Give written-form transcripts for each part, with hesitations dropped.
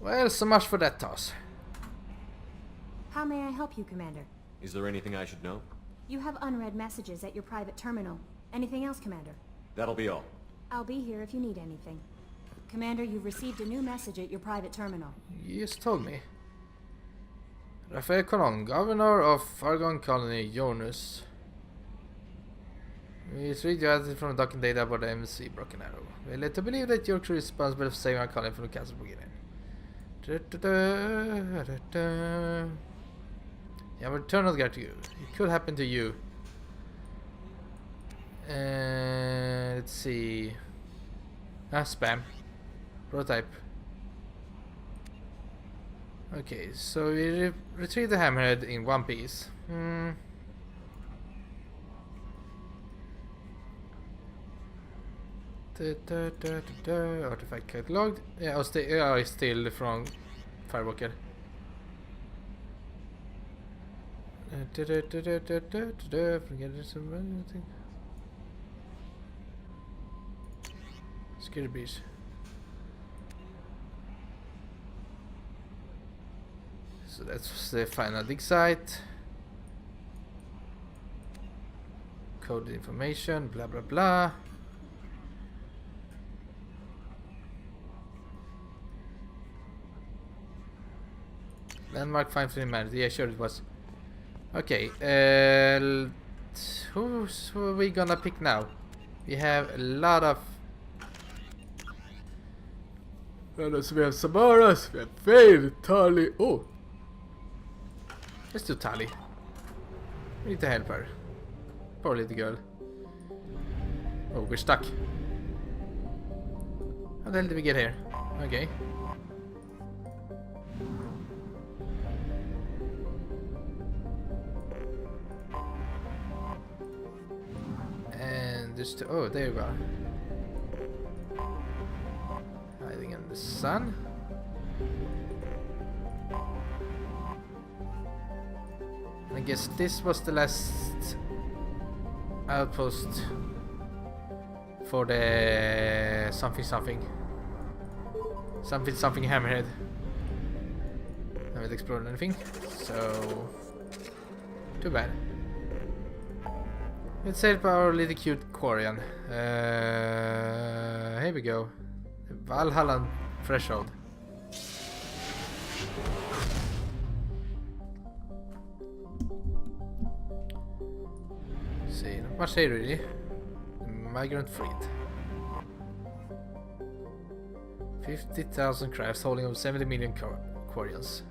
Well, so much for that toss. How may I help you, Commander? Is there anything I should know? You have unread messages at your private terminal. Anything else, Commander? That'll be all. I'll be here if you need anything. Commander, you've received a new message at your private terminal. You just told me. Raphael Colon, Governor of Argon Colony, Jonas. We retrieved your attitude from the docking data about the MC Broken Arrow. We're led to believe that your crew is responsible for saving our colony from the castle beginning. Yeah, return of guard to you. It could happen to you. Let's see. Spam. Prototype. Okay, so we retrieve the hammerhead in one piece. Artifact cataloged. Yeah, I still from Firewalker. Scary beast. So that's the final dig site. Coded information, blah blah blah. Landmark 5 minutes. Yeah, sure it was. Okay, who are we gonna pick now? We have a lot of... We have Samaras, we have Faye, Tali. Oh! Let's do Tali. We need to help her. Poor little girl. Oh, we're stuck. How the hell did we get here? Okay. Just oh, there you are. Hiding in the sun. And I guess this was the last outpost for the something hammerhead. I haven't explored anything, so too bad. Let's help our little cute Quarian. Here we go. Valhalla threshold. See, not much here really. Migrant freed. 50,000 crafts holding over 70 million Quarians.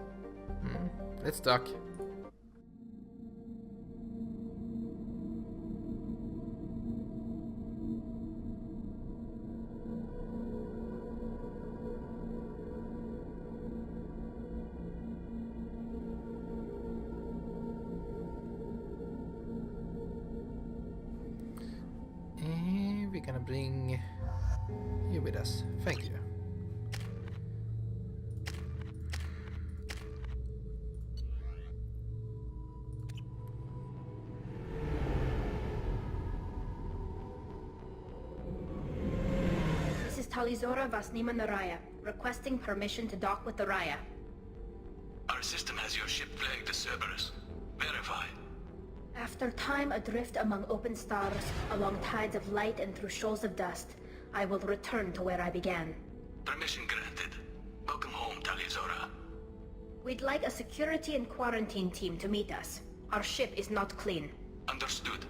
Let's dock. We're gonna bring you with us. Thank you. This is Talizora Vasnima Naraya, requesting permission to dock with the Raya. Our system has your ship flagged as Cerberus. Verify. After time adrift among open stars, along tides of light and through shoals of dust, I will return to where I began. Permission granted. Welcome home, Talizora. We'd like a security and quarantine team to meet us. Our ship is not clean. Understood.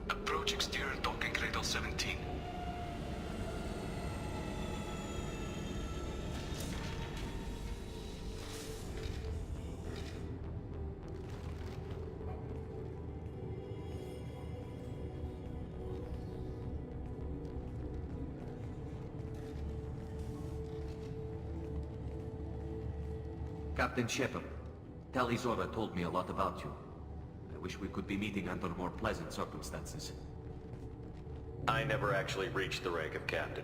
Approach exterior docking cradle 17. Captain Shepard, Talizora told me a lot about you. I wish we could be meeting under more pleasant circumstances. I never actually reached the rank of captain.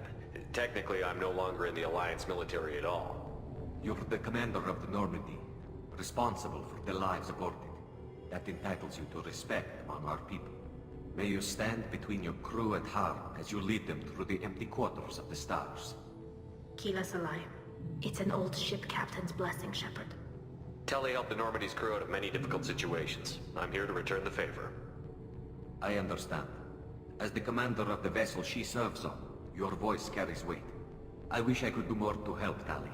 Technically, I'm no longer in the Alliance military at all. You're the commander of the Normandy, responsible for the lives aborted. That entitles you to respect among our people. May you stand between your crew and harm as you lead them through the empty quarters of the stars. Kila Salai. It's an old ship captain's blessing, Shepard. Tali helped the Normandy's crew out of many difficult situations. I'm here to return the favor. I understand. As the commander of the vessel she serves on, your voice carries weight. I wish I could do more to help, Tali.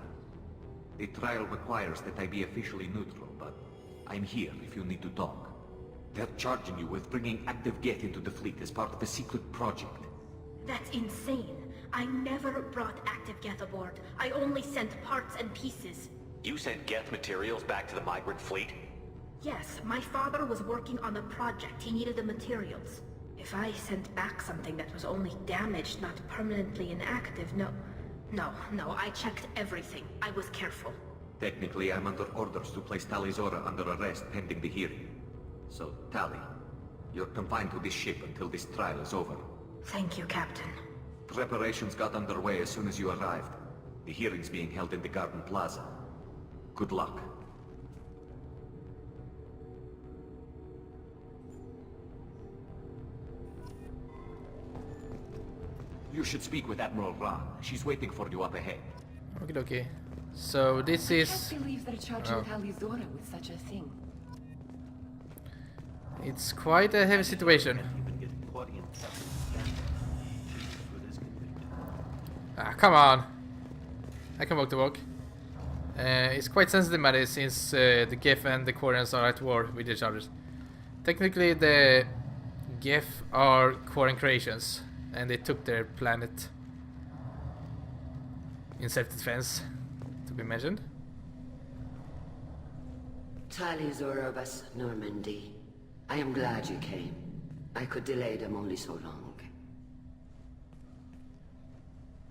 The trial requires that I be officially neutral, but I'm here if you need to talk. They're charging you with bringing active Geth into the fleet as part of a secret project. That's insane. I never brought active Geth aboard. I only sent parts and pieces. You sent Geth materials back to the migrant fleet? Yes, my father was working on a project. He needed the materials. If I sent back something that was only damaged, not permanently inactive, no, I checked everything. I was careful. Technically, I'm under orders to place Tali Zora under arrest pending the hearing. So, Tali, you're confined to this ship until this trial is over. Thank you, Captain. Preparations got underway as soon as you arrived. The hearing's being held in the Garden Plaza. Good luck. You should speak with Admiral Ra. She's waiting for you up ahead. Okay. So this I is... can't believe they're charging Tali Zora with such a thing. It's quite a heavy situation. Ah, come on. I can walk the walk. It's quite sensitive matter since the Geth and the Quarians are at war with each other. Technically the Geth are Quarian creations and they took their planet in self-defense, to be mentioned. Tali Zora of us, Normandy. I am glad you came. I could delay them only so long.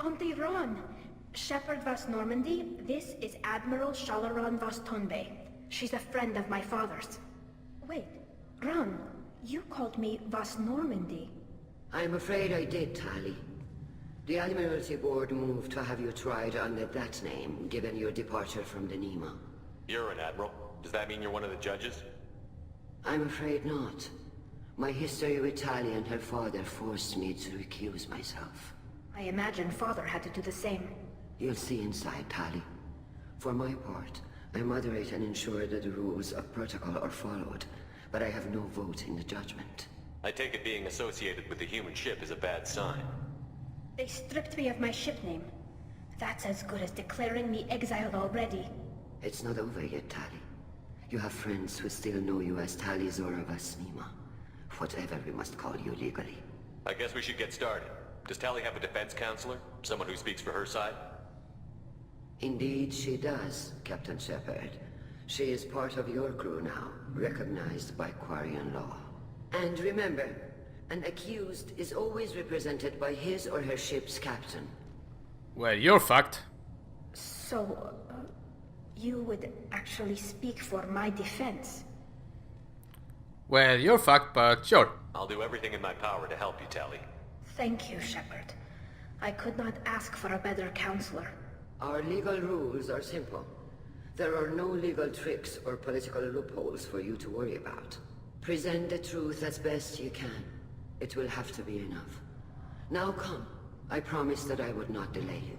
Auntie Ron! Shepard Vas Normandy, this is Admiral Shalaran Vas Tonbe. She's a friend of my father's. Wait, Ron, you called me Vas Normandy. I'm afraid I did, Tali. The Admiralty Board moved to have you tried under that name, given your departure from the Nima. You're an admiral. Does that mean you're one of the judges? I'm afraid not. My history with Tali and her father forced me to recuse myself. I imagine father had to do the same. You'll see inside, Tali. For my part, I moderate and ensure that the rules of protocol are followed, but I have no vote in the judgment. I take it being associated with the human ship is a bad sign. They stripped me of my ship name. That's as good as declaring me exiled already. It's not over yet, Tali. You have friends who still know you as Tali Zora Vas Nima. Whatever we must call you legally. I guess we should get started. Does Tali have a defense counselor? Someone who speaks for her side? Indeed she does, Captain Shepard. She is part of your crew now, recognized by Quarian law. And remember, an accused is always represented by his or her ship's captain. Well, you're fucked. So, you would actually speak for my defense? Well, you're fucked, but sure. I'll do everything in my power to help you, Tali. Thank you, Shepard. I could not ask for a better counselor. Our legal rules are simple. There are no legal tricks or political loopholes for you to worry about. Present the truth as best you can. It will have to be enough. Now come. I promised that I would not delay you.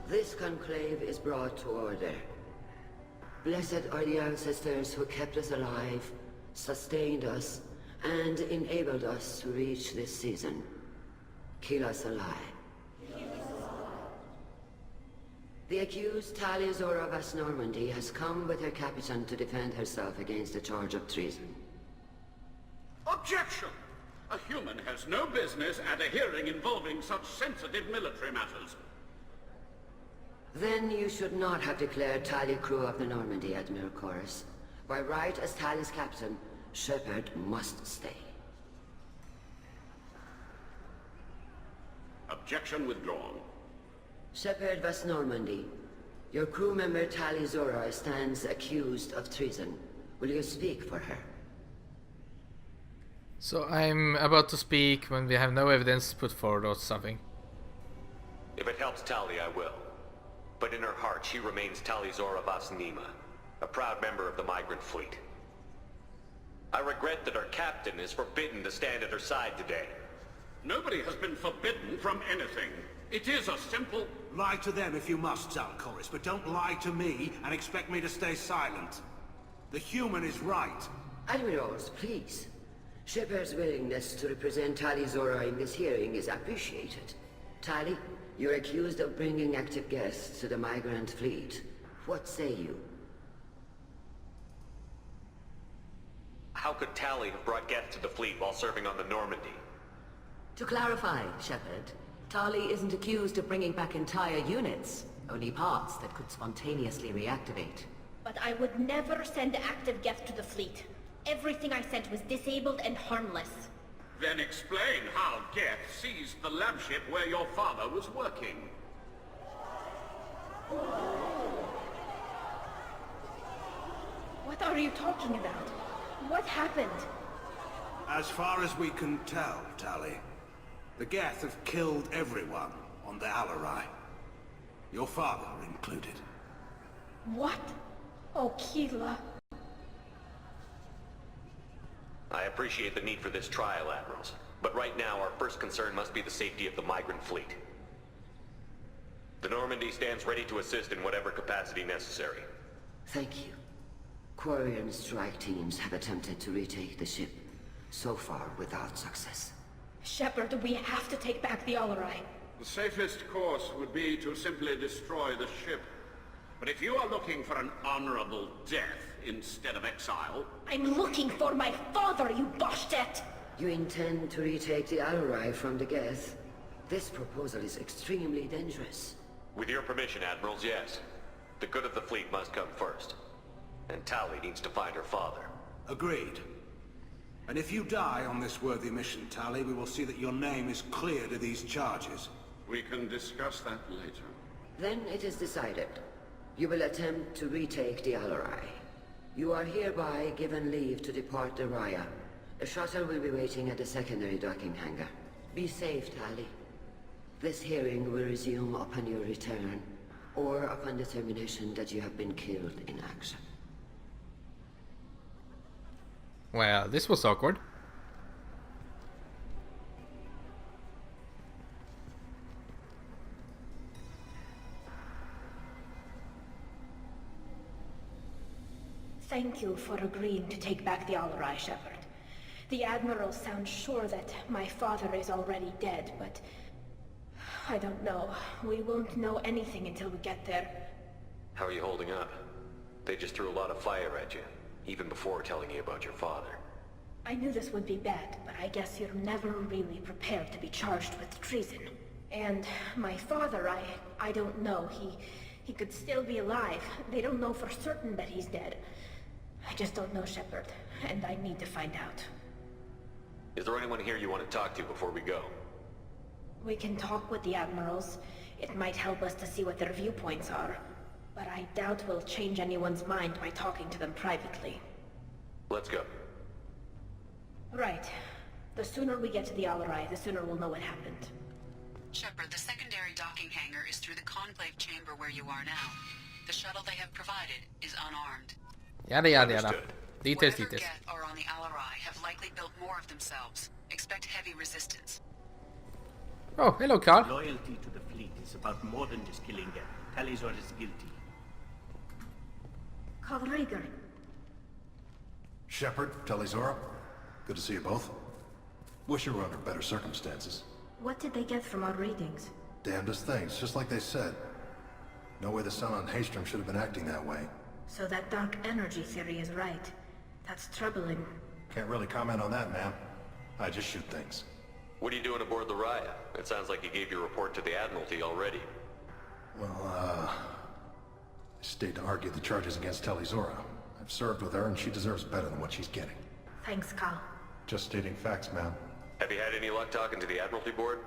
This conclave is brought to order. Blessed are the ancestors who kept us alive, sustained us, and enabled us to reach this season. Keep us alive. The accused Tali Zora Vas Normandy has come with her captain to defend herself against the charge of treason. Objection! A human has no business at a hearing involving such sensitive military matters. Then you should not have declared Tali crew of the Normandy, Admiral Chorus. By right as Tali's captain, Shepard must stay. Objection withdrawn. Shepard West Normandy, your crew member Tali Zora stands accused of treason. Will you speak for her? So I'm about to speak when we have no evidence put forward or something. If it helps Tali, I will. But in her heart, she remains Tali Zora Vas Nima, a proud member of the migrant fleet. I regret that our captain is forbidden to stand at her side today. Nobody has been forbidden from anything. It is a simple... Lie to them if you must, Zalcoris, but don't lie to me and expect me to stay silent. The human is right. Admirals, please. Shepard's willingness to represent Tali Zora in this hearing is appreciated. Tali, you're accused of bringing active Geth to the migrant fleet. What say you? How could Tali have brought Geth to the fleet while serving on the Normandy? To clarify, Shepard, Tali isn't accused of bringing back entire units, only parts that could spontaneously reactivate. But I would never send active Geth to the fleet. Everything I sent was disabled and harmless. Then explain how Geth seized the lab ship where your father was working. What are you talking about? What happened? As far as we can tell, Tali, the Geth have killed everyone on the Alarai. Your father included. What? Oh, Keela. I appreciate the need for this trial, Admirals. But right now, our first concern must be the safety of the migrant fleet. The Normandy stands ready to assist in whatever capacity necessary. Thank you. Quarian strike teams have attempted to retake the ship, so far without success. Shepard, we have to take back the Alarai. The safest course would be to simply destroy the ship. But if you are looking for an honorable death instead of exile... I'm looking for my father, you Boshtet! You intend to retake the Alarai from the Geth? This proposal is extremely dangerous. With your permission, Admirals, yes. The good of the fleet must come first. And Tali needs to find her father. Agreed. And if you die on this worthy mission, Tali, we will see that your name is cleared of these charges. We can discuss that later. Then it is decided. You will attempt to retake the Alarai. You are hereby given leave to depart the Raya. A shuttle will be waiting at the secondary docking hangar. Be safe, Tali. This hearing will resume upon your return, or upon determination that you have been killed in action. Well, this was awkward. Thank you for agreeing to take back the Alarai, Shepard. The Admiral sounds sure that my father is already dead, but... I don't know. We won't know anything until we get there. How are you holding up? They just threw a lot of fire at you, even before telling you about your father. I knew this would be bad, but I guess you're never really prepared to be charged with treason. And my father, I don't know. He could still be alive. They don't know for certain that he's dead. I just don't know, Shepard, and I need to find out. Is there anyone here you want to talk to before we go? We can talk with the Admirals. It might help us to see what their viewpoints are. But I doubt we'll change anyone's mind by talking to them privately. Let's go. Right. The sooner we get to the Alarai, the sooner we'll know what happened. Shepard, the secondary docking hangar is through the conclave chamber where you are now. The shuttle they have provided is unarmed. Yada yada yada. Understood. Details, Whatever details. Geth are on the Alarai have likely built more of themselves. Expect heavy resistance. Oh, hello, Carl. Loyalty to the fleet is about more than just killing Geth. Talizor is guilty. Call Rieger. Shepard, Talizora, good to see you both. Wish you were under better circumstances. What did they get from our readings? Damnedest things, just like they said. No way the sun on Haystrom should have been acting that way. So that dark energy theory is right. That's troubling. Can't really comment on that, ma'am. I just shoot things. What are you doing aboard the Raya? It sounds like you gave your report to the Admiralty already. Well, I stayed to argue the charges against Talizora. I've served with her, and she deserves better than what she's getting. Thanks, Carl. Just stating facts, ma'am. Have you had any luck talking to the Admiralty board?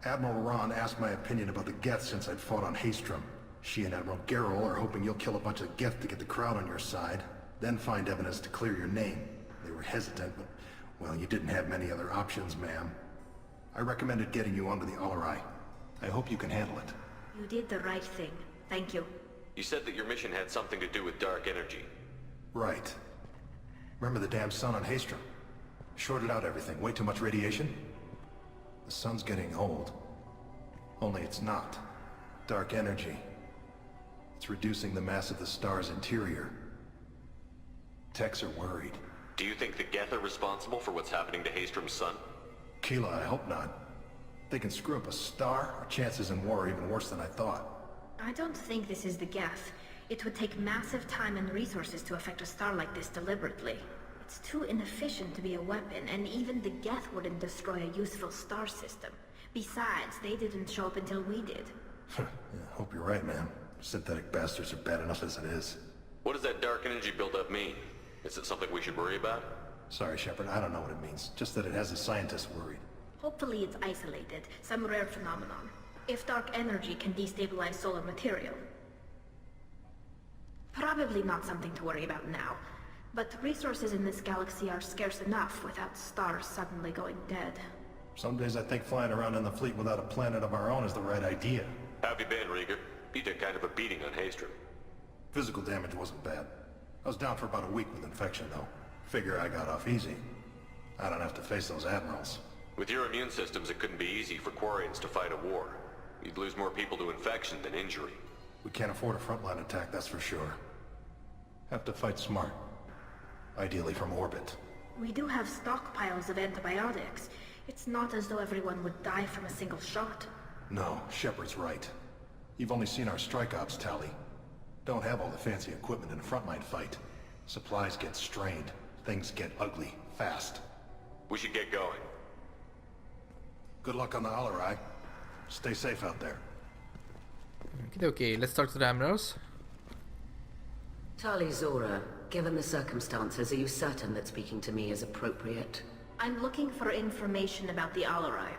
Admiral Ron asked my opinion about the Geth since I'd fought on Haestrom. She and Admiral Gerrel are hoping you'll kill a bunch of Geth to get the crowd on your side, then find evidence to clear your name. They were hesitant, but, well, you didn't have many other options, ma'am. I recommended getting you onto the Alarai. I hope you can handle it. You did the right thing. Thank you. You said that your mission had something to do with dark energy. Right. Remember the damn sun on Haestrom? Shorted out everything. Way too much radiation? The sun's getting old. Only it's not. Dark energy. It's reducing the mass of the star's interior. Techs are worried. Do you think the Geth are responsible for what's happening to Haestrom's sun? Keela, I hope not. If they can screw up a star, our chances in war are even worse than I thought. I don't think this is the Geth. It would take massive time and resources to affect a star like this deliberately. It's too inefficient to be a weapon, and even the Geth wouldn't destroy a useful star system. Besides, they didn't show up until we did. Yeah, hope you're right, man. Synthetic bastards are bad enough as it is. What does that dark energy buildup mean? Is it something we should worry about? Sorry, Shepard, I don't know what it means. Just that it has the scientists worried. Hopefully it's isolated, some rare phenomenon. If dark energy can destabilize solar material. Probably not something to worry about now. But resources in this galaxy are scarce enough without stars suddenly going dead. Some days I think flying around in the fleet without a planet of our own is the right idea. How have you been, Rieger? You took kind of a beating on Haestrom. Physical damage wasn't bad. I was down for about a week with infection, though. Figure I got off easy. I don't have to face those admirals. With your immune systems, it couldn't be easy for Quarians to fight a war. You'd lose more people to infection than injury. We can't afford a frontline attack, that's for sure. Have to fight smart. Ideally from orbit. We do have stockpiles of antibiotics. It's not as though everyone would die from a single shot. No, Shepard's right. You've only seen our strike ops, Tali. Don't have all the fancy equipment in a frontline fight. Supplies get strained. Things get ugly, fast. We should get going. Good luck on the Alarai. Stay safe out there. Okay, let's talk to the admirals. Tali Zora, given the circumstances, are you certain that speaking to me is appropriate? I'm looking for information about the Alarai.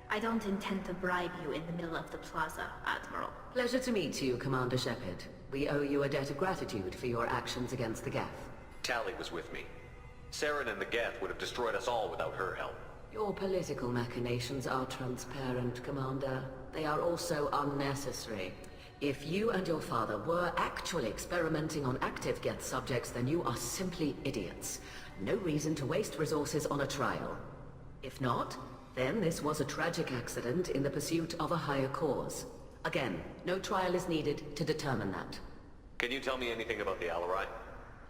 I don't intend to bribe you in the middle of the plaza, Admiral. Pleasure to meet you, Commander Shepard. We owe you a debt of gratitude for your actions against the Geth. Tali was with me. Saren and the Geth would have destroyed us all without her help. Your political machinations are transparent, Commander. They are also unnecessary. If you and your father were actually experimenting on active Geth subjects, then you are simply idiots. No reason to waste resources on a trial. If not, then this was a tragic accident in the pursuit of a higher cause. Again, no trial is needed to determine that. Can you tell me anything about the Alarai?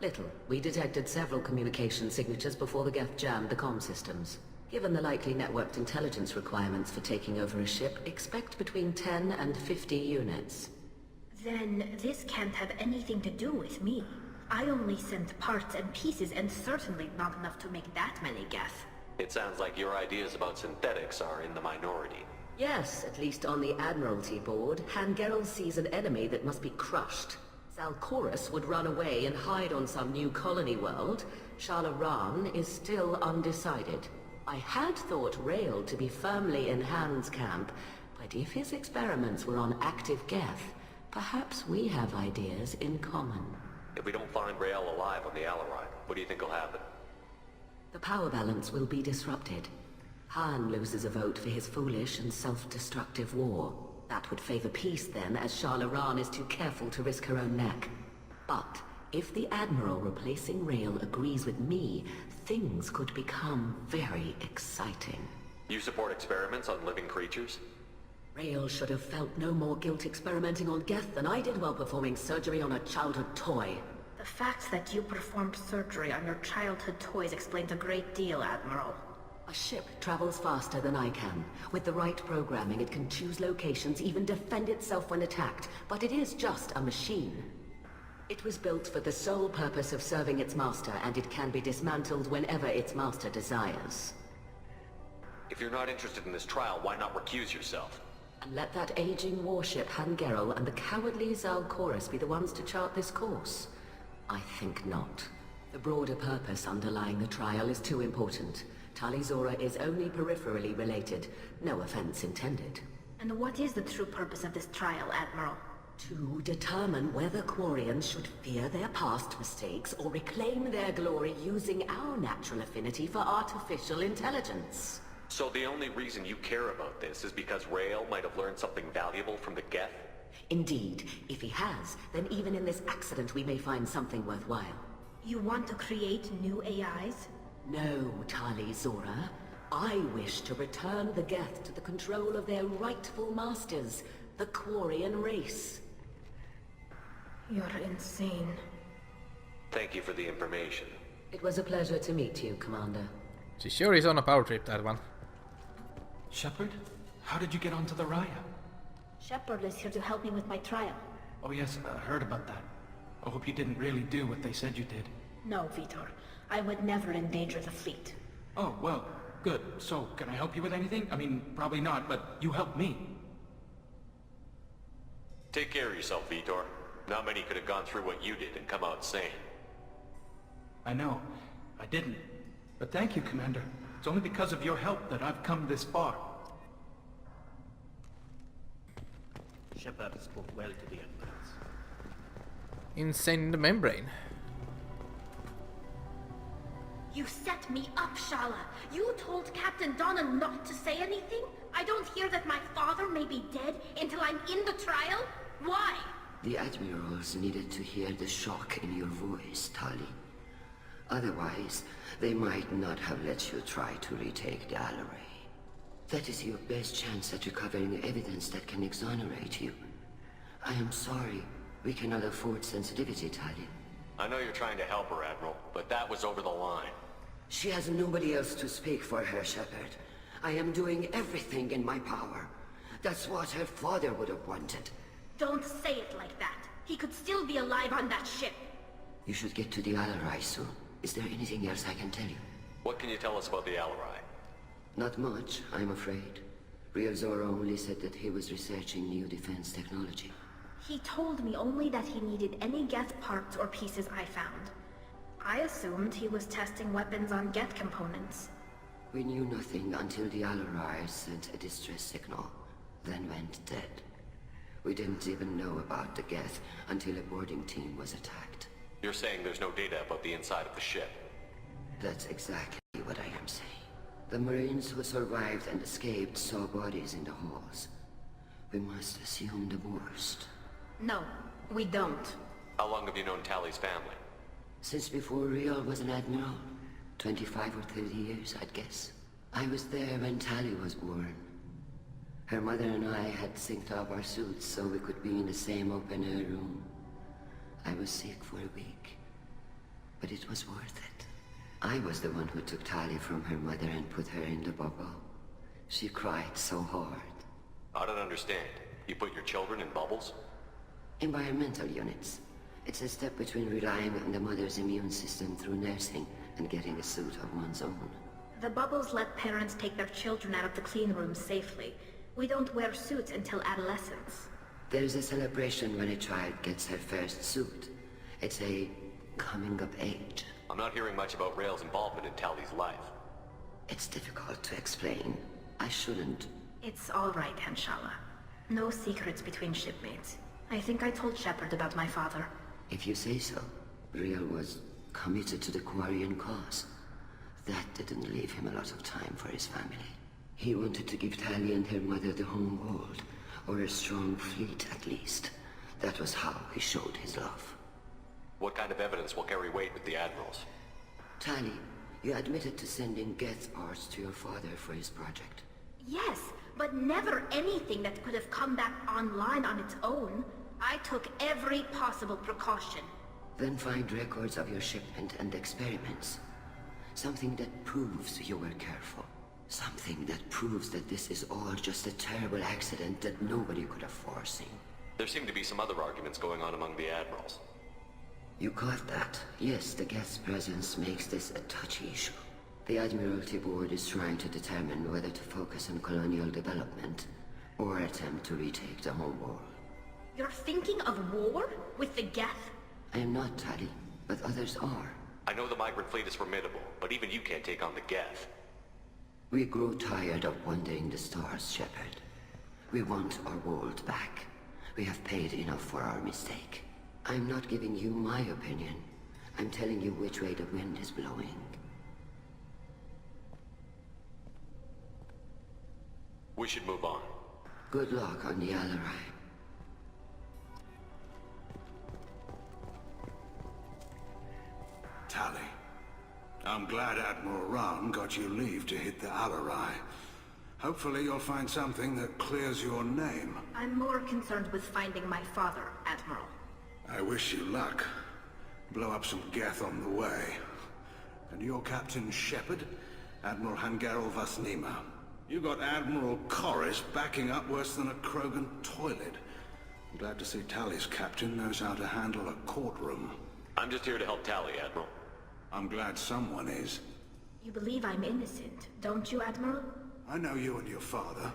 Little. We detected several communication signatures before the Geth jammed the comm systems. Given the likely networked intelligence requirements for taking over a ship, expect between 10 and 50 units. Then this can't have anything to do with me. I only sent parts and pieces, and certainly not enough to make that many Geth. It sounds like your ideas about synthetics are in the minority. Yes, at least on the Admiralty board, Han Gerrel sees an enemy that must be crushed. Zalcorus would run away and hide on some new colony world. Shalaran is still undecided. I had thought Rael to be firmly in Han's camp, but if his experiments were on active Geth, perhaps we have ideas in common. If we don't find Rael alive on the Alarai, what do you think will happen? The power balance will be disrupted. Han loses a vote for his foolish and self-destructive war. That would favor peace then, as Shalaran is too careful to risk her own neck. But if the Admiral replacing Rael agrees with me, things could become very exciting. You support experiments on living creatures? Rael should have felt no more guilt experimenting on Geth than I did while performing surgery on a childhood toy. The fact that you performed surgery on your childhood toys explains a great deal, Admiral. A ship travels faster than I can. With the right programming, it can choose locations, even defend itself when attacked. But it is just a machine. It was built for the sole purpose of serving its master, and it can be dismantled whenever its master desires. If you're not interested in this trial, why not recuse yourself? And let that aging warship Han Gerrel and the cowardly Zalcorus be the ones to chart this course? I think not. The broader purpose underlying the trial is too important. Tali Zora is only peripherally related. No offense intended. And what is the true purpose of this trial, Admiral? To determine whether Quarians should fear their past mistakes or reclaim their glory using our natural affinity for artificial intelligence. So the only reason you care about this is because Rael might have learned something valuable from the Geth? Indeed. If he has, then even in this accident we may find something worthwhile. You want to create new AIs? No, Tali Zora. I wish to return the Geth to the control of their rightful masters, the Quarian race. You're insane. Thank you for the information. It was a pleasure to meet you, Commander. She sure is on a power trip, that one. Shepard? How did you get onto the Raya? Shepard is here to help me with my trial. Oh yes, I heard about that. I hope you didn't really do what they said you did. No, Vitor. I would never endanger the fleet. Oh, well, good. So, can I help you with anything? I mean, probably not, but you helped me. Take care of yourself, Vitor. Not many could have gone through what you did and come out sane. I know. I didn't. But thank you, Commander. It's only because of your help that I've come this far. Shepard spoke well to the Admirals. Insane in the membrane. You set me up, Shala. You told Captain Donna not to say anything? I don't hear that my father may be dead until I'm in the trial? Why? The Admirals needed to hear the shock in your voice, Tali. Otherwise, they might not have let you try to retake the Alaray. That is your best chance at recovering evidence that can exonerate you. I am sorry. We cannot afford sensitivity, Tali. I know you're trying to help her, Admiral, but that was over the line. She has nobody else to speak for her, Shepard. I am doing everything in my power. That's what her father would have wanted. Don't say it like that. He could still be alive on that ship. You should get to the Alarai soon. Is there anything else I can tell you? What can you tell us about the Alarai? Not much, I'm afraid. Real Zora only said that he was researching new defense technology. He told me only that he needed any Geth parts or pieces I found. I assumed he was testing weapons on Geth components. We knew nothing until the Alarai sent a distress signal, then went dead. We didn't even know about the Geth until a boarding team was attacked. You're saying there's no data about the inside of the ship? That's exactly what I am saying. The Marines who survived and escaped saw bodies in the halls. We must assume the worst. No, we don't. How long have you known Tali's family? Since before Real was an admiral. 25 or 30 years, I'd guess. I was there when Tali was born. Her mother and I had synced up our suits so we could be in the same open-air room. I was sick for a week, but it was worth it. I was the one who took Tali from her mother and put her in the bubble. She cried so hard. I don't understand. You put your children in bubbles? Environmental units. It's a step between relying on the mother's immune system through nursing and getting a suit of one's own. The bubbles let parents take their children out of the clean rooms safely. We don't wear suits until adolescence. There's a celebration when a child gets her first suit. It's a coming of age. I'm not hearing much about Rael's involvement in Tali's life. It's difficult to explain. I shouldn't. It's all right, Hanshala. No secrets between shipmates. I think I told Shepard about my father. If you say so. Rael was committed to the Quarian cause. That didn't leave him a lot of time for his family. He wanted to give Tali and her mother the home world, or a strong fleet at least. That was how he showed his love. What kind of evidence will carry weight with the Admirals? Tali, you admitted to sending Geth parts to your father for his project. Yes, but never anything that could have come back online on its own. I took every possible precaution. Then find records of your shipment and experiments. Something that proves you were careful. Something that proves that this is all just a terrible accident that nobody could have foreseen. There seem to be some other arguments going on among the Admirals. You caught that? Yes, the Geth's presence makes this a touchy issue. The Admiralty Board is trying to determine whether to focus on colonial development or attempt to retake the home world. You're thinking of war? With the Geth? I am not, Tali, but others are. I know the migrant fleet is formidable, but even you can't take on the Geth. We grow tired of wandering the stars, Shepard. We want our world back. We have paid enough for our mistake. I'm not giving you my opinion. I'm telling you which way the wind is blowing. We should move on. Good luck on the Alarai. Tali, I'm glad Admiral Rahn got you leave to hit the Alarai. Hopefully you'll find something that clears your name. I'm more concerned with finding my father, Admiral. I wish you luck. Blow up some Geth on the way. And your Captain Shepard, Admiral Hangarel Vasnima. You got Admiral Corris backing up worse than a Krogan toilet. I'm glad to see Tali's captain knows how to handle a courtroom. I'm just here to help Tali, Admiral. I'm glad someone is. You believe I'm innocent, don't you, Admiral? I know you and your father.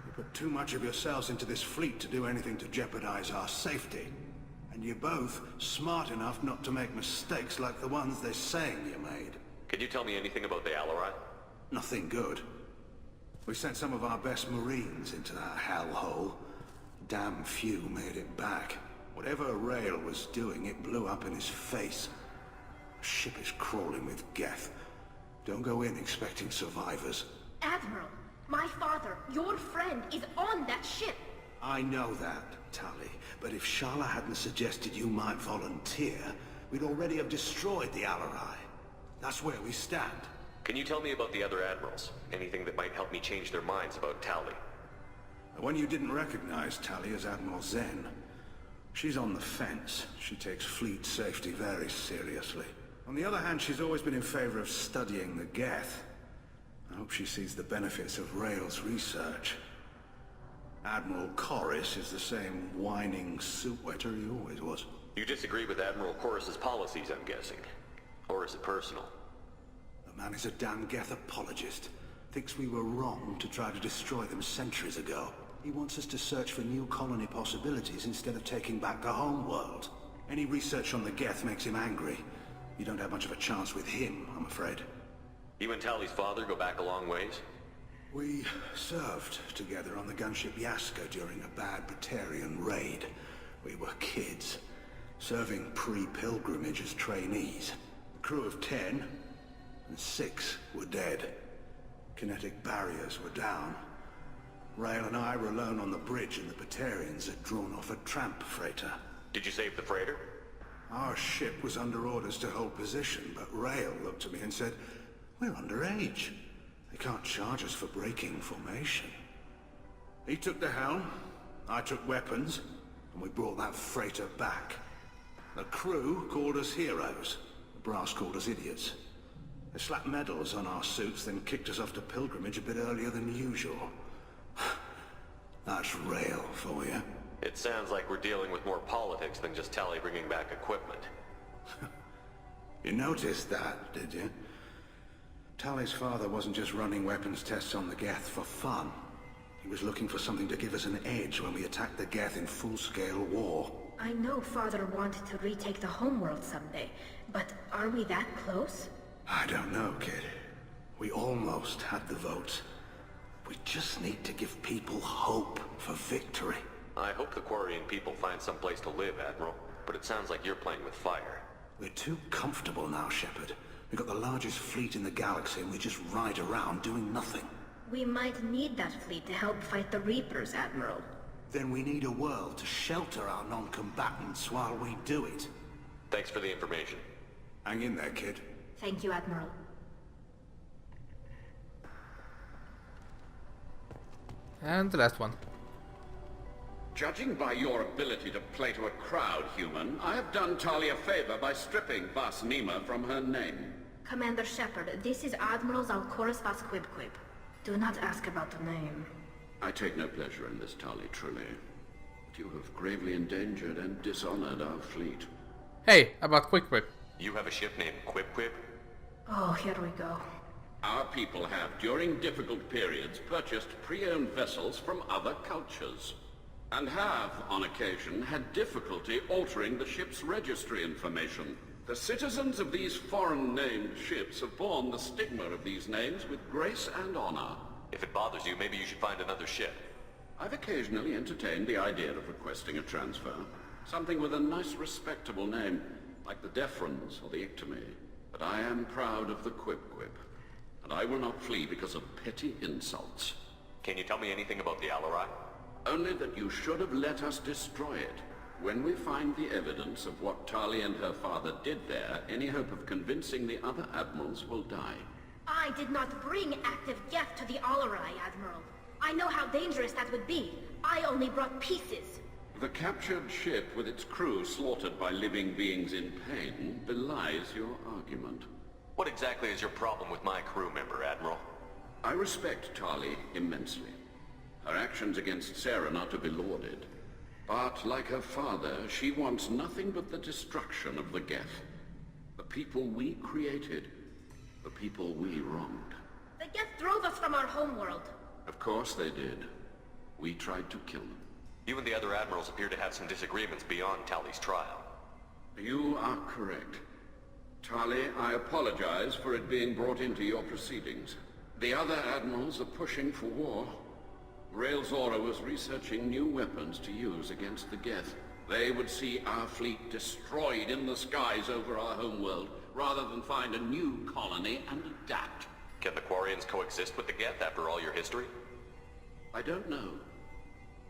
You put too much of yourselves into this fleet to do anything to jeopardize our safety. And you're both smart enough not to make mistakes like the ones they're saying you made. Can you tell me anything about the Alarai? Nothing good. We sent some of our best Marines into that hellhole. Damn few made it back. Whatever Rail was doing, it blew up in his face. The ship is crawling with Geth. Don't go in expecting survivors. Admiral, my father, your friend, is on that ship. I know that, Tali, but if Shala hadn't suggested you might volunteer, we'd already have destroyed the Alarai. That's where we stand. Can you tell me about the other admirals? Anything that might help me change their minds about Tali? The one you didn't recognize, Tali, is Admiral Zen. She's on the fence. She takes fleet safety very seriously. On the other hand, she's always been in favor of studying the Geth. I hope she sees the benefits of Rail's research. Admiral Corris is the same whining suit-wetter he always was. You disagree with Admiral Corris's policies, I'm guessing. Or is it personal? The man is a damn Geth apologist. Thinks we were wrong to try to destroy them centuries ago. He wants us to search for new colony possibilities instead of taking back the home world. Any research on the Geth makes him angry. You don't have much of a chance with him, I'm afraid. You and Tali's father go back a long ways? We served together on the gunship Yaska during a bad Batarian raid. We were kids, serving pre-pilgrimage as trainees. A crew of 10, and 6 were dead. Kinetic barriers were down. Rail and I were alone on the bridge, and the Batarians had drawn off a tramp freighter. Did you save the freighter? Our ship was under orders to hold position, but Rail looked at me and said, "We're underage. They can't charge us for breaking formation." He took the helm, I took weapons, and we brought that freighter back. The crew called us heroes. The brass called us idiots. They slapped medals on our suits, then kicked us off to pilgrimage a bit earlier than usual. That's Rail for you. It sounds like we're dealing with more politics than just Tali bringing back equipment. You noticed that, did you? Tali's father wasn't just running weapons tests on the Geth for fun. He was looking for something to give us an edge when we attacked the Geth in full-scale war. I know Father wanted to retake the homeworld someday, but are we that close? I don't know, kid. We almost had the votes. We just need to give people hope for victory. I hope the Quarian people find some place to live, Admiral. But it sounds like you're playing with fire. We're too comfortable now, Shepard. We've got the largest fleet in the galaxy and we just ride around doing nothing. We might need that fleet to help fight the Reapers, Admiral. Then we need a world to shelter our non-combatants while we do it. Thanks for the information. Hang in there, kid. Thank you, Admiral. And the last one. Judging by your ability to play to a crowd, human, I have done Tali a favor by stripping Vasnima from her name. Commander Shepard, this is Admiral Zalkoris Vasquibquib. Do not ask about the name. I take no pleasure in this, Tali, truly. But you have gravely endangered and dishonored our fleet. Hey, about Quick Whip. You have a ship named Quip Quip? Oh, here we go. Our people have, during difficult periods, purchased pre-owned vessels from other cultures. And have, on occasion, had difficulty altering the ship's registry information. The citizens of these foreign-named ships have borne the stigma of these names with grace and honor. If it bothers you, maybe you should find another ship. I've occasionally entertained the idea of requesting a transfer. Something with a nice, respectable name, like the Deferens or the Ictomy. But I am proud of the Quip-Quip, and I will not flee because of petty insults. Can you tell me anything about the Alarai? Only that you should have let us destroy it. When we find the evidence of what Tali and her father did there, any hope of convincing the other admirals will die. I did not bring active Geth to the Alarai, Admiral. I know how dangerous that would be. I only brought pieces. The captured ship with its crew slaughtered by living beings in pain belies your argument. What exactly is your problem with my crew member, Admiral? I respect Tali immensely. Her actions against Sarah are not to be lauded. But, like her father, she wants nothing but the destruction of the Geth. The people we created. The people we wronged. The Geth drove us from our homeworld. Of course they did. We tried to kill them. You and the other admirals appear to have some disagreements beyond Tali's trial. You are correct. Tali, I apologize for it being brought into your proceedings. The other admirals are pushing for war. Rael Zora was researching new weapons to use against the Geth. They would see our fleet destroyed in the skies over our homeworld, rather than find a new colony and adapt. Can the Quarians coexist with the Geth after all your history? I don't know.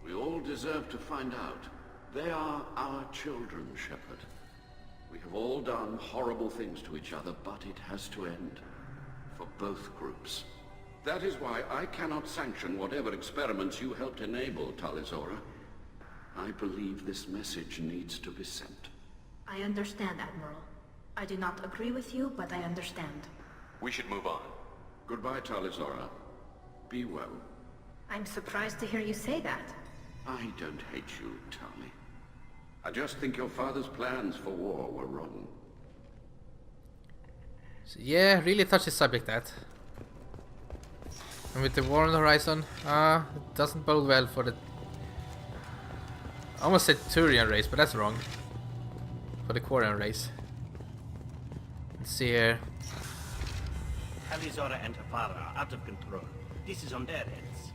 We all deserve to find out. They are our children, Shepard. We have all done horrible things to each other, but it has to end. For both groups. That is why I cannot sanction whatever experiments you helped enable, Tali Zora. I believe this message needs to be sent. I understand, Admiral. I do not agree with you, but I understand. We should move on. Goodbye, Tali Zora. Be well. I'm surprised to hear you say that. I don't hate you, Tali. I just think your father's plans for war were wrong. So yeah, really touchy subject that. And with the war on the horizon, it doesn't bode well for the... I almost said Turian race, but that's wrong. For the Quarian race. Let's see here. Tali Zora and her father are out of control. This is on their heads.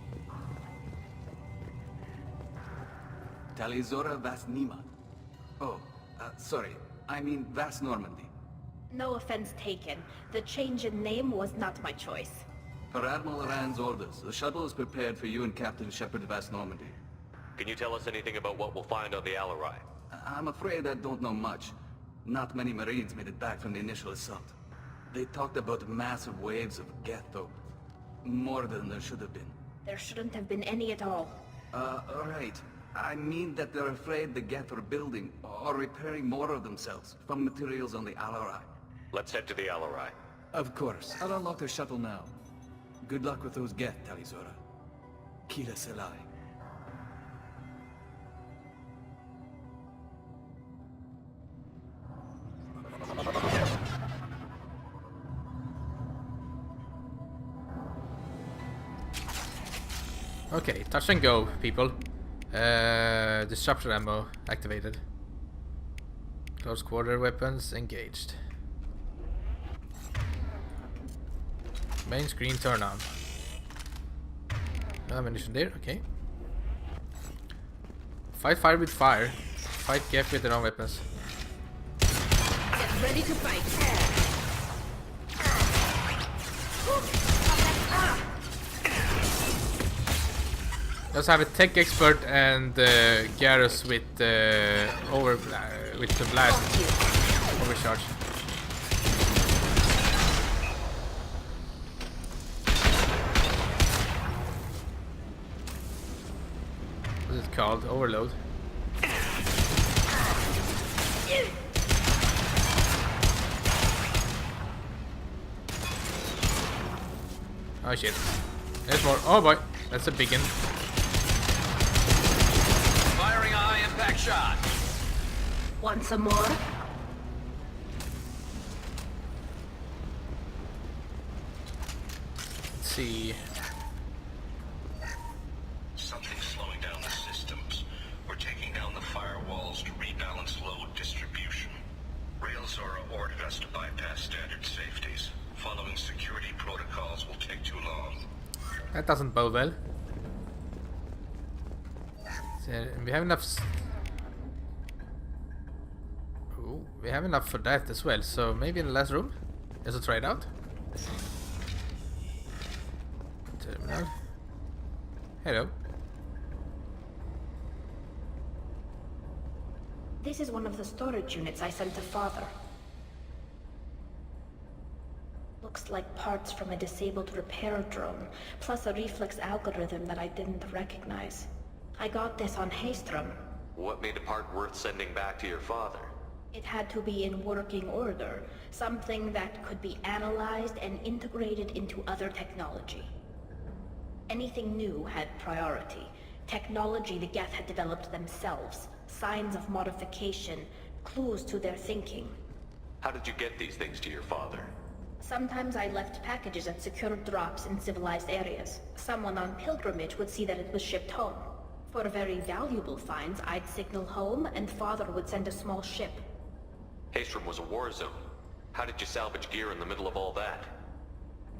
Tali Zora Vas Nima. Oh, sorry. I mean Vas Normandy. No offense taken. The change in name was not my choice. Per Admiral Rand's orders, the shuttle is prepared for you and Captain Shepard Vas Normandy. Can you tell us anything about what we'll find on the Alarai? I'm afraid I don't know much. Not many Marines made it back from the initial assault. They talked about massive waves of Geth, though. More than there should have been. There shouldn't have been any at all. Right. I mean that they're afraid the Geth are building or repairing more of themselves from materials on the Alarai. Let's head to the Alarai. Of course. I'll unlock their shuttle now. Good luck with those Geth, Tali Zora. Kila Selai. Okay, touch and go, people. Disruptor ammo activated. Close quarter weapons engaged. Main screen turn on. No ammunition there, okay. Fight fire with fire. Fight Geth with their own weapons. Get ready to fight. Let's have a tech expert and Garrus with the blast overcharge. What's it called? Overload. Oh shit. There's more. Oh boy, that's a big one. Firing a high-impact shot. Want some more? Let's see. Something's slowing down the systems. We're taking down the firewalls to rebalance load distribution. Rail Zora That doesn't bode well. So we have enough. Ooh, we have enough for that as well. So maybe in the last room. Let's try it out. Terminal. Hello. This is one of the storage units I sent to Father. Looks like parts from a disabled repair drone, plus a reflex algorithm that I didn't recognize. I got this on Haystrom. What made a part worth sending back to your father? It had to be in working order, something that could be analyzed and integrated into other technology. Anything new had priority. Technology the Geth had developed themselves, signs of modification, clues to their thinking. How did you get these things to your father? Sometimes I left packages at secure drops in civilized areas. Someone on pilgrimage would see that it was shipped home. For very valuable finds, I'd signal home and Father would send a small ship. Haystrom was a war zone. How did you salvage gear in the middle of all that?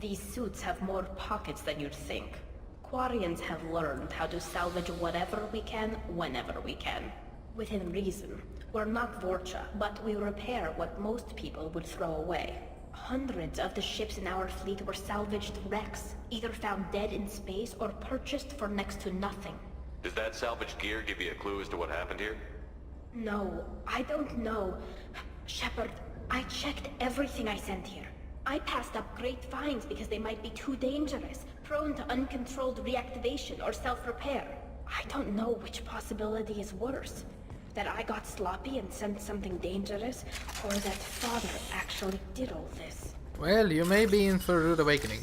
These suits have more pockets than you'd think. Quarians have learned how to salvage whatever we can, whenever we can. Within reason. We're not Vorcha, but we repair what most people would throw away. Hundreds of the ships in our fleet were salvaged wrecks, either found dead in space or purchased for next to nothing. Does that salvaged gear give you a clue as to what happened here? No, I don't know. Shepard, I checked everything I sent here. I passed up great finds because they might be too dangerous, prone to uncontrolled reactivation or self-repair. I don't know which possibility is worse. That I got sloppy and sent something dangerous, or that Father actually did all this. Well, you may be in for a rude awakening.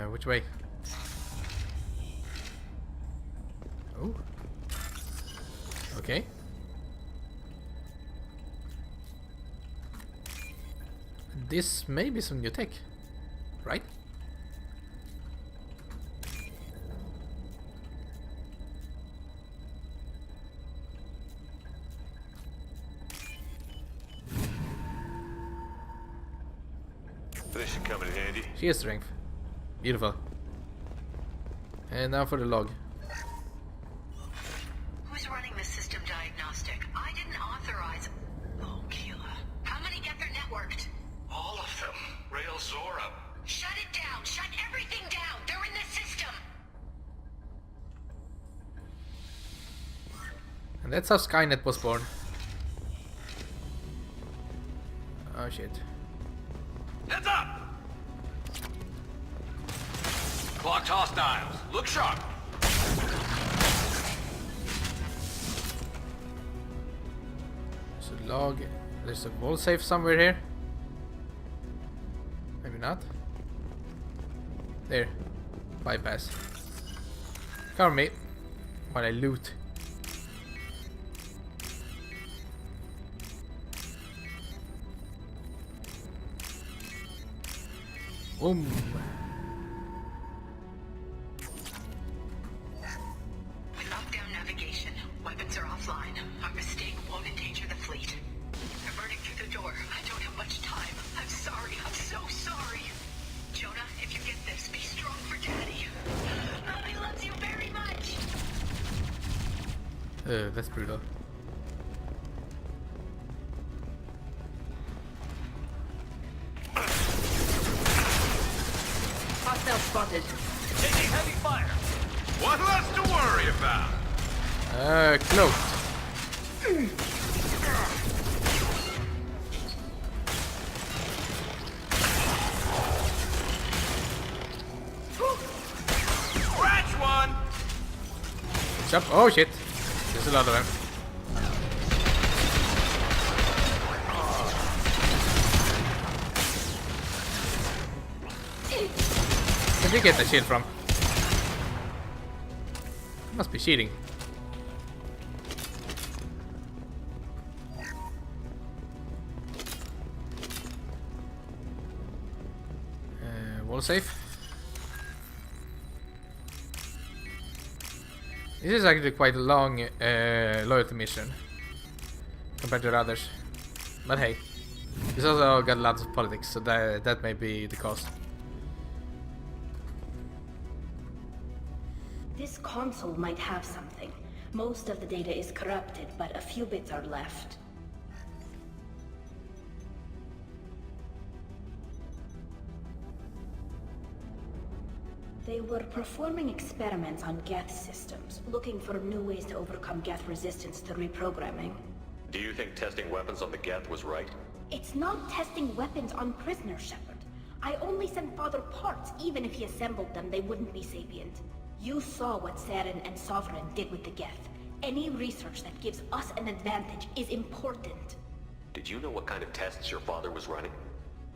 Which way? Oh. Okay. This may be some new tech, right? This should come in handy. She has strength. Beautiful. And now for the log. Who's running the system diagnostic? I didn't authorize... Oh, Keela. How many Geth are networked? All of them. Rail Zora. Shut it down! Shut everything down! They're in the system! And that's how Skynet was born. Oh shit. Heads up! Clocked hostiles. Look sharp. There's a log. There's a wall safe somewhere here. Maybe not. There. Bypass. Cover me while I loot. Boom. We locked down navigation. Weapons are offline. Our mistake won't endanger the fleet. They're burning through the door. I don't have much time. I'm sorry. I'm so sorry. Jonah, if you get this, be strong for Daddy. I love you very much. That's brutal. Hostile spotted. Taking heavy fire. What less to worry about? Cloaked. Scratch one. Jump. Oh shit. There's a lot of them. Where did you get that shield from? Must be cheating. Wall All safe. This is actually quite a long loyalty mission compared to the others. But hey, it's also got lots of politics, so that may be the cost. This console might have something. Most of the data is corrupted, but a few bits are left. They were performing experiments on Geth systems, looking for new ways to overcome Geth resistance to reprogramming. Do you think testing weapons on the Geth was right? It's not testing weapons on prisoners, Shepard. I only sent Father parts. Even if he assembled them, they wouldn't be sapient. You saw what Saren and Sovereign did with the Geth. Any research that gives us an advantage is important. Did you know what kind of tests your father was running?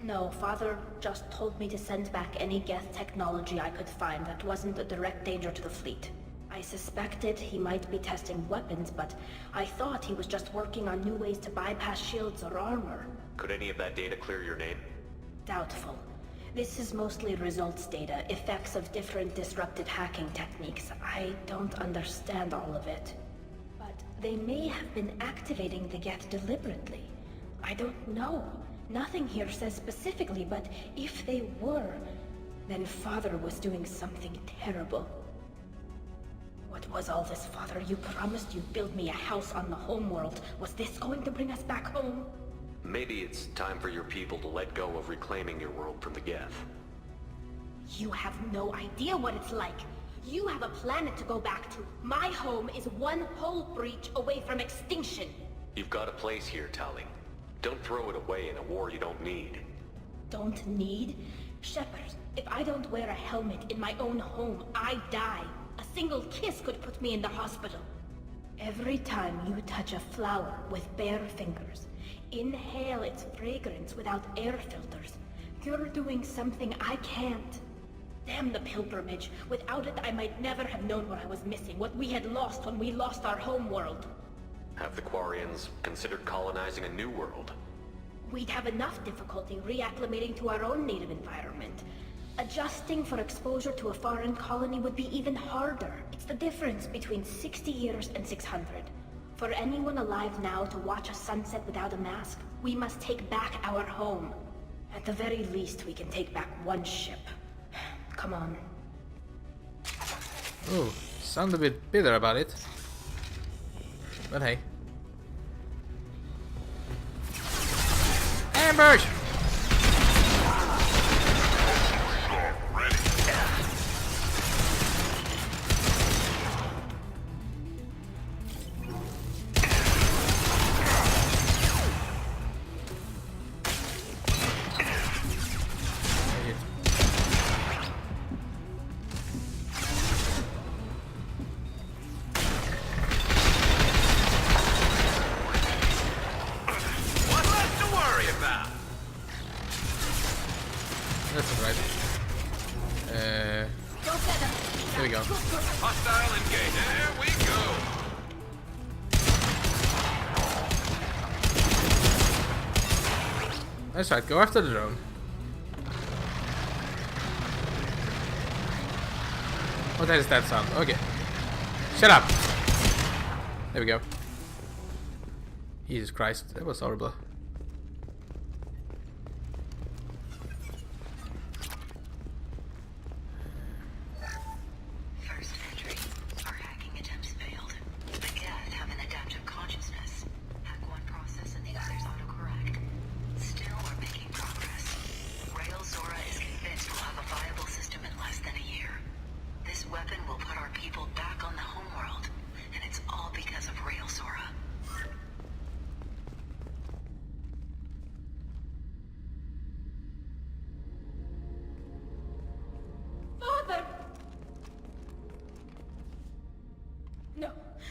No, Father just told me to send back any Geth technology I could find that wasn't a direct danger to the fleet. I suspected he might be testing weapons, but I thought he was just working on new ways to bypass shields or armor. Could any of that data clear your name? Doubtful. This is mostly results data, effects of different disrupted hacking techniques. I don't understand all of it. But they may have been activating the Geth deliberately. I don't know. Nothing here says specifically, but if they were, then Father was doing something terrible. What was all this, Father? You promised you'd build me a house on the homeworld. Was this going to bring us back home? Maybe it's time for your people to let go of reclaiming your world from the Geth. You have no idea what it's like. You have a planet to go back to. My home is one hull breach away from extinction. You've got a place here, Tali. Don't throw it away in a war you don't need. Don't need? Shepard, if I don't wear a helmet in my own home, I die. A single kiss could put me in the hospital. Every time you touch a flower with bare fingers, inhale its fragrance without air filters, you're doing something I can't. Damn the pilgrimage. Without it, I might never have known what I was missing, what we had lost when we lost our homeworld. Have the Quarians considered colonizing a new world? We'd have enough difficulty reacclimating to our own native environment. Adjusting for exposure to a foreign colony would be even harder. It's the difference between 60 years and 600. For anyone alive now to watch a sunset without a mask, we must take back our home. At the very least, we can take back one ship. Come on. Ooh, sound a bit bitter about it. But hey. Ambush! There we go. Hostile engaged. There we go. That's right, go after the drone. What is that sound? Okay. Shut up! There we go. Jesus Christ, that was horrible.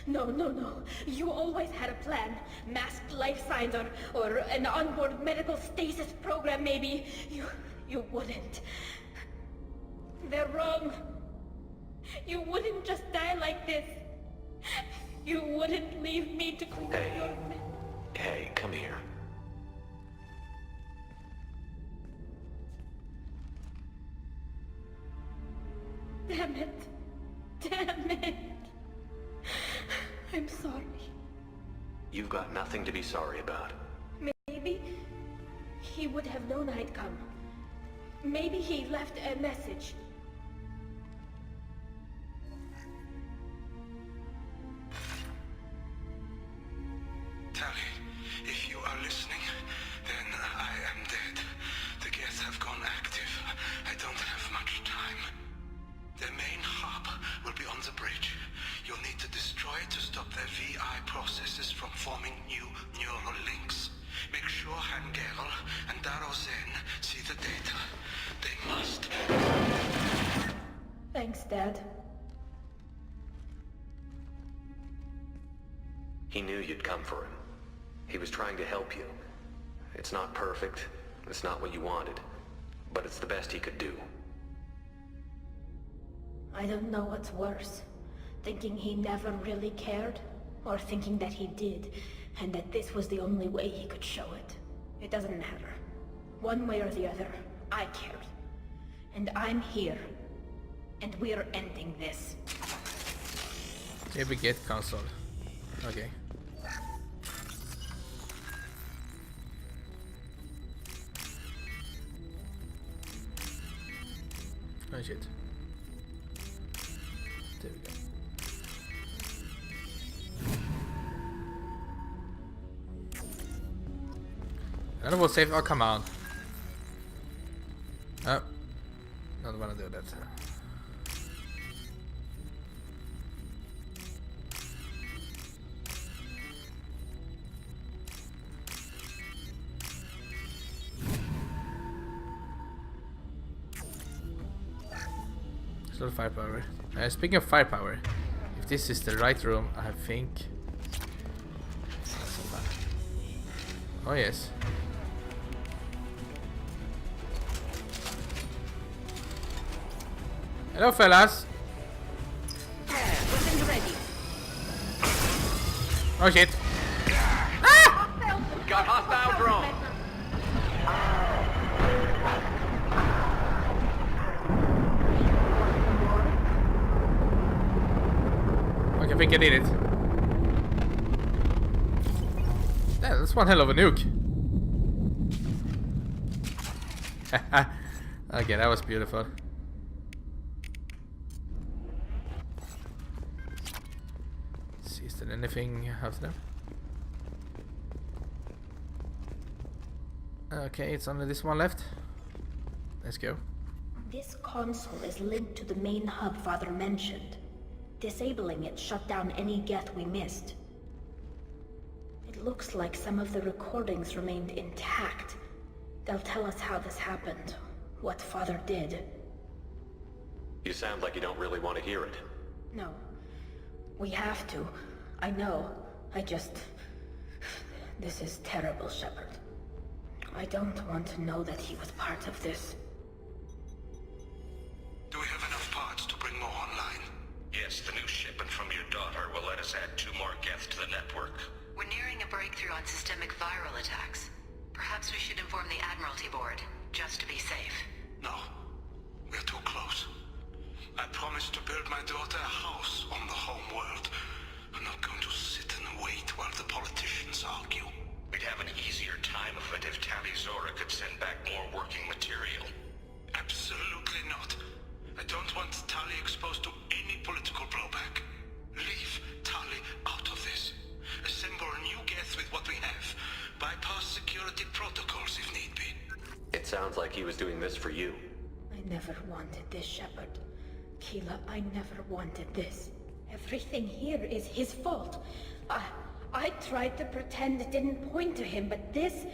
No. You always had a plan. Masked life signs or an onboard medical stasis program maybe. You wouldn't. They're wrong. You wouldn't just die like this. You wouldn't leave me to clean up your mess. Hey, come here. Damn it. Damn it. I'm sorry. You've got nothing to be sorry about. Maybe he would have known I'd come. Maybe he left a message. Tali, if you are listening, then I am dead. The Geth have gone active. I don't have much time. Their main hub will be on the bridge. You'll need to destroy it to stop their VI processes from forming new neural links. Make sure Hangerl and Darozen see the data. They must. Thanks, Dad. He knew you'd come for him. He was trying to help you. It's not perfect. It's not what you wanted. But it's the best he could do. I don't know what's worse. Thinking he never really cared, or thinking that he did, and that this was the only way he could show it. It doesn't matter. One way or the other, I cared. And I'm here. And we're ending this. Maybe get console. Okay. Oh shit. There we go. I don't want to save. Oh, come on. Oh. Don't want to do that. It's not firepower. Speaking of firepower, if this is the right room, I think. Oh yes. Hello, fellas. Weapons ready. Oh shit. We got hostile drone. Okay, I think I did it. Yeah, that's one hell of a nuke. Okay, that was beautiful. See, is there anything after them? Okay, it's only this one left. Let's go. This console is linked to the main hub Father mentioned. Disabling it shut down any Geth we missed. It looks like some of the recordings remained intact. They'll tell us how this happened, what Father did. You sound like you don't really want to hear it. No. We have to. I know. I just... This is terrible, Shepard. I don't want to know that he was part of this. Do we have enough parts to bring more online? Yes, the new shipment from your daughter will let us add 2 more Geth to the network. We're nearing a breakthrough on systemic viral attacks. Perhaps we should inform the Admiralty Board, just to be safe. No. We're too close. I promised to build my daughter a house on the home world. I'm not going to sit and wait while the politicians argue. We'd have an easier time of it if Tali Zora could send back more working material. Absolutely not. I don't want Tali exposed to any political blowback. Leave Tali out of this. Assemble a new Geth with what we have. Bypass security protocols if need be. It sounds like he was doing this for you. I never wanted this, Shepard. Keela, I never wanted this. Everything here is his fault. I tried to pretend it didn't point to him, but this...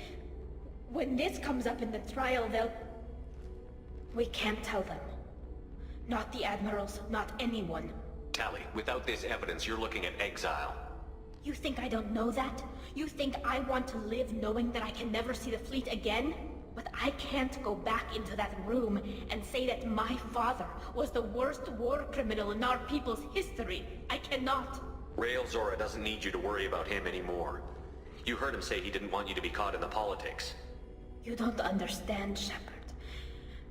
When this comes up in the trial, they'll... We can't tell them. Not the Admirals, not anyone. Tali, without this evidence, you're looking at exile. You think I don't know that? You think I want to live knowing that I can never see the fleet again? But I can't go back into that room and say that my father was the worst war criminal in our people's history. I cannot. Rail Zora doesn't need you to worry about him anymore. You heard him say he didn't want you to be caught in the politics. You don't understand, Shepard.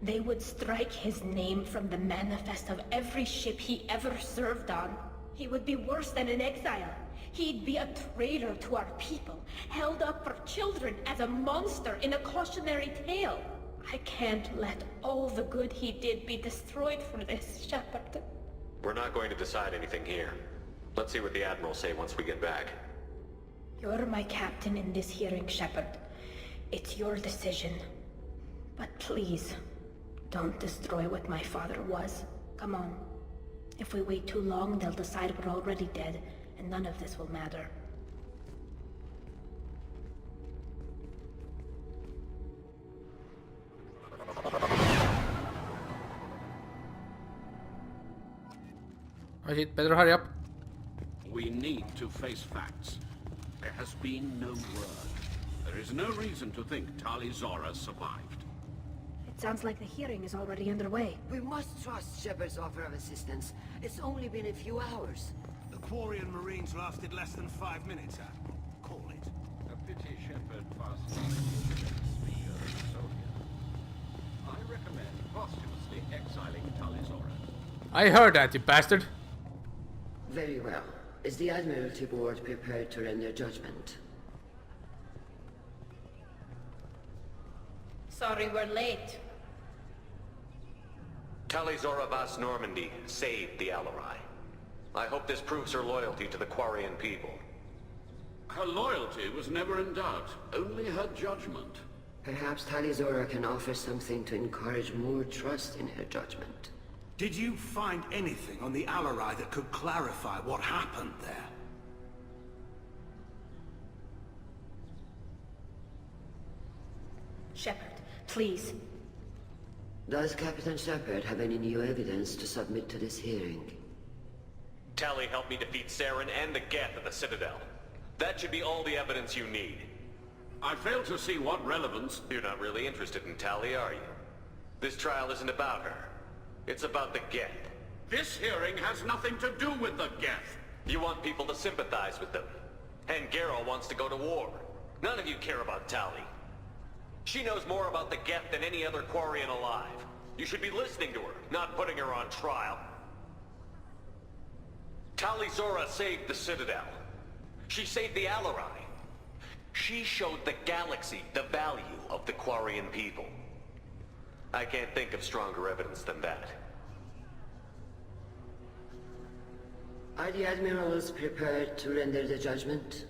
they would strike his name from the manifest of every ship he ever served on. He would be worse than an exile. He'd be a traitor to our people, held up for children as a monster in a cautionary tale. I can't let all the good he did be destroyed for this, Shepard. We're not going to decide anything here. Let's see what the Admiral say once we get back. You're my captain in this hearing, Shepard. It's your decision. But please, don't destroy what my father was. Come on. If we wait too long, they'll decide we're already dead, and none of this will matter. Alright, better hurry up. We need to face facts. There has been no word. There is no reason to think Tali Zora survived. It sounds like the hearing is already underway. We must trust Shepard's offer of assistance. It's only been a few hours. The Quarian Marines lasted less than 5 minutes, Call it. A pity Shepard passed I recommend posthumously exiling Tali Zora. I heard that, you bastard. Very well. Is the Admiralty Board prepared to render judgment? Sorry we're late. Tali Zora Vas Normandy saved the Alarai. I hope this proves her loyalty to the Quarian people. Her loyalty was never in doubt, only her judgment. Perhaps Tali Zora can offer something to encourage more trust in her judgment. Did you find anything on the Alarai that could clarify what happened there? Shepard, please. Does Captain Shepard have any new evidence to submit to this hearing? Tali helped me defeat Saren and the Geth at the Citadel. That should be all the evidence you need. I fail to see what relevance... You're not really interested in Tali, are you? This trial isn't about her. It's about the Geth. This hearing has nothing to do with the Geth. You want people to sympathize with them. And Garrow wants to go to war. None of you care about Tali. She knows more about the Geth than any other Quarian alive. You should be listening to her, not putting her on trial. Tali Zora saved the Citadel. She saved the Alarai. She showed the galaxy the value of the Quarian people. I can't think of stronger evidence than that. Are the admirals prepared to render the judgment?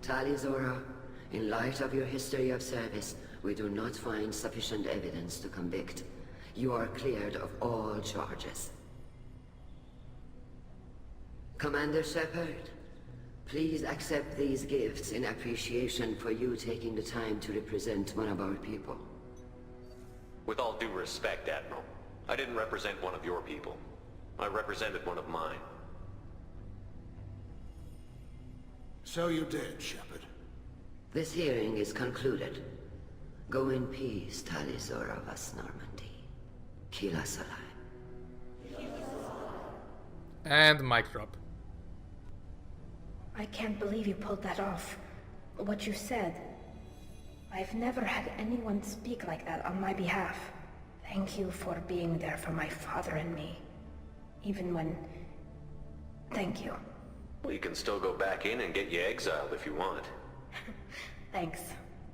Tali Zora, in light of your history of service, we do not find sufficient evidence to convict. You are cleared of all charges. Commander Shepard, please accept these gifts in appreciation for you taking the time to represent one of our people. With all due respect, Admiral, I didn't represent one of your people. I represented one of mine. So you did, Shepard. This hearing is concluded. Go in peace, Tali Zora Vas Normandy. Kila Salai. And mic drop. I can't believe you pulled that off. What you said. I've never had anyone speak like that on my behalf. Thank you for being there for my father and me. Even when... Thank you. We can still go back in and get you exiled if you want. Thanks.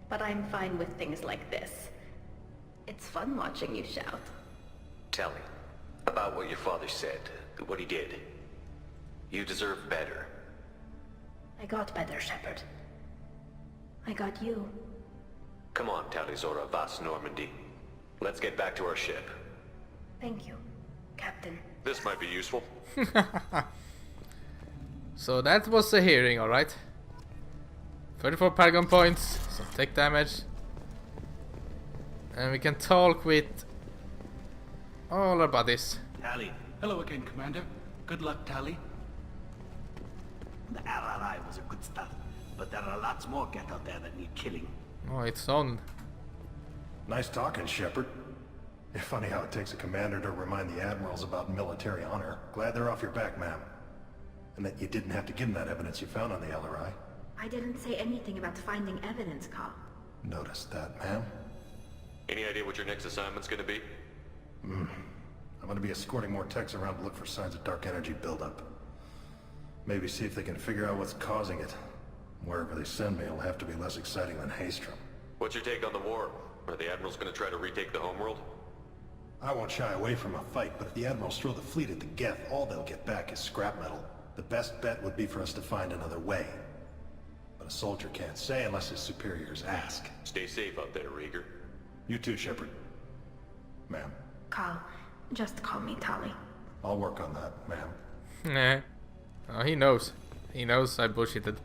But I'm fine with things like this. It's fun watching you shout. Tell me about what your father said, what he did. You deserve better. I got better, Shepard. I got you. Come on, Tali Zora Vas Normandy. Let's get back to our ship. Thank you, Captain. This might be useful. So that was the hearing, alright. 34 Paragon points, some tech damage. And we can talk with all our buddies. Tali. Hello again, Commander. Good luck, Tali. The Alarai was a good stuff, but there are lots more Geth out there that need killing. Oh, it's on. Nice talking, Shepard. It's funny how it takes a commander to remind the admirals about military honor. Glad they're off your back, ma'am. And that you didn't have to give them that evidence you found on the LRI. I didn't say anything about finding evidence, Carl. Noticed that, ma'am. Any idea what your next assignment's gonna be? I'm gonna be escorting more techs around to look for signs of dark energy buildup. Maybe see if they can figure out what's causing it. Wherever they send me, it'll have to be less exciting than Haystrom. What's your take on the war? Are the admirals gonna try to retake the homeworld? I won't shy away from a fight, but if the admirals throw the fleet at the Geth, all they'll get back is scrap metal. The best bet would be for us to find another way. But a soldier can't say unless his superiors ask. Stay safe out there, Rieger. You too, Shepard. Ma'am. Carl, just call me Tali. I'll work on that, ma'am. Nah. Oh, he knows. He knows I bullshitted.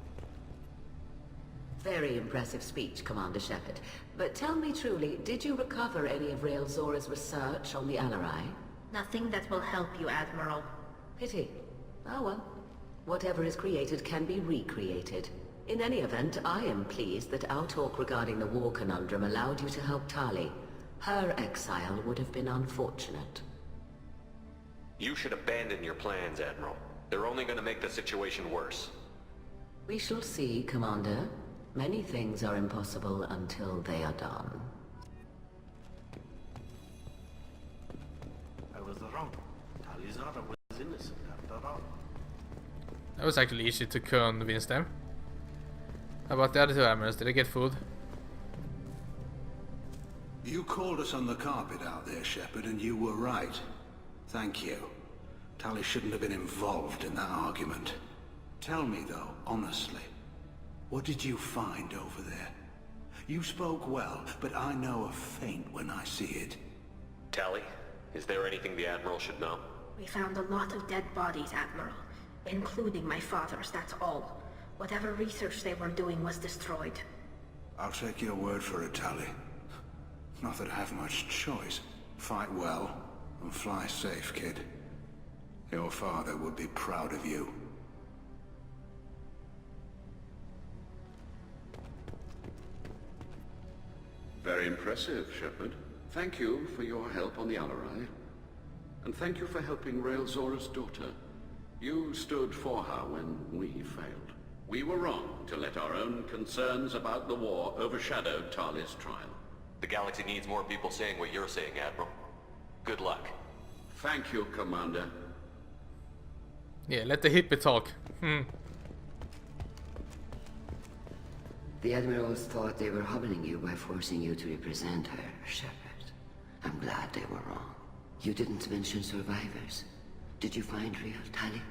Very impressive speech, Commander Shepard. But tell me truly, did you recover any of Rael Zora's research on the LRI? Nothing that will help you, Admiral. Pity. Oh well. Whatever is created can be recreated. In any event, I am pleased that our talk regarding the war conundrum allowed you to help Tali. Her exile would have been unfortunate. You should abandon your plans, Admiral. They're only gonna make the situation worse. We shall see, Commander. Many things are impossible until they are done. I was wrong. Tali Zora was innocent after all. That was actually easy to convince them. How about the other two admirals? Did they get food? You called us on the carpet out there, Shepard, and you were right. Thank you. Tali shouldn't have been involved in that argument. Tell me, though, honestly, what did you find over there? You spoke well, but I know a feint when I see it. Tali, is there anything the Admiral should know? We found a lot of dead bodies, Admiral. Including my father's, that's all. Whatever research they were doing was destroyed. I'll take your word for it, Tali. Not that I have much choice. Fight well, and fly safe, kid. Your father would be proud of you. Very impressive, Shepard. Thank you for your help on the LRI. And thank you for helping Rael Zora's daughter. You stood for her when we failed. We were wrong to let our own concerns about the war overshadow Tali's trial. The galaxy needs more people saying what you're saying, Admiral. Good luck. Thank you, Commander. Yeah, let the hippie talk. The admirals thought they were humbling you by forcing you to represent her, Shepard. I'm glad they were wrong. You didn't mention survivors. Did you find real Tali?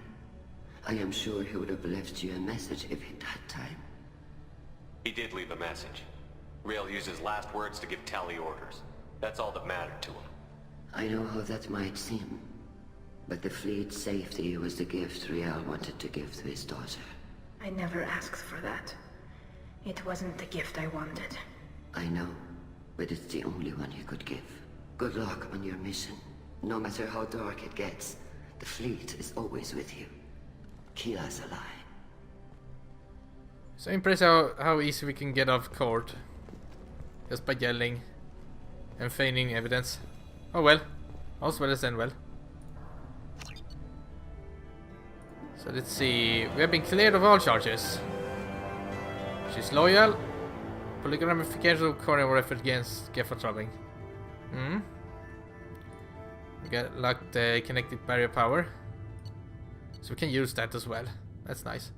I am sure he would have left you a message if he'd had time. He did leave a message. Rael used his last words to give Tali orders. That's all that mattered to him. I know how that might seem, but the fleet's safety was the gift Rael wanted to give to his daughter. I never asked for that. It wasn't the gift I wanted. I know, but it's the only one you could give. Good luck on your mission. No matter how dark it gets, the fleet is always with you. Keep us alive. So impressive how easy we can get off court. Just by yelling and feigning evidence. Oh well. All's well as end well. So let's see. We have been cleared of all charges. She's loyal. Political ramifications of carnivore effort against Geth for troubling. We got locked connected barrier power. So we can use that as well. That's nice.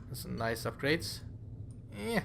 That's some nice upgrades. Yeah.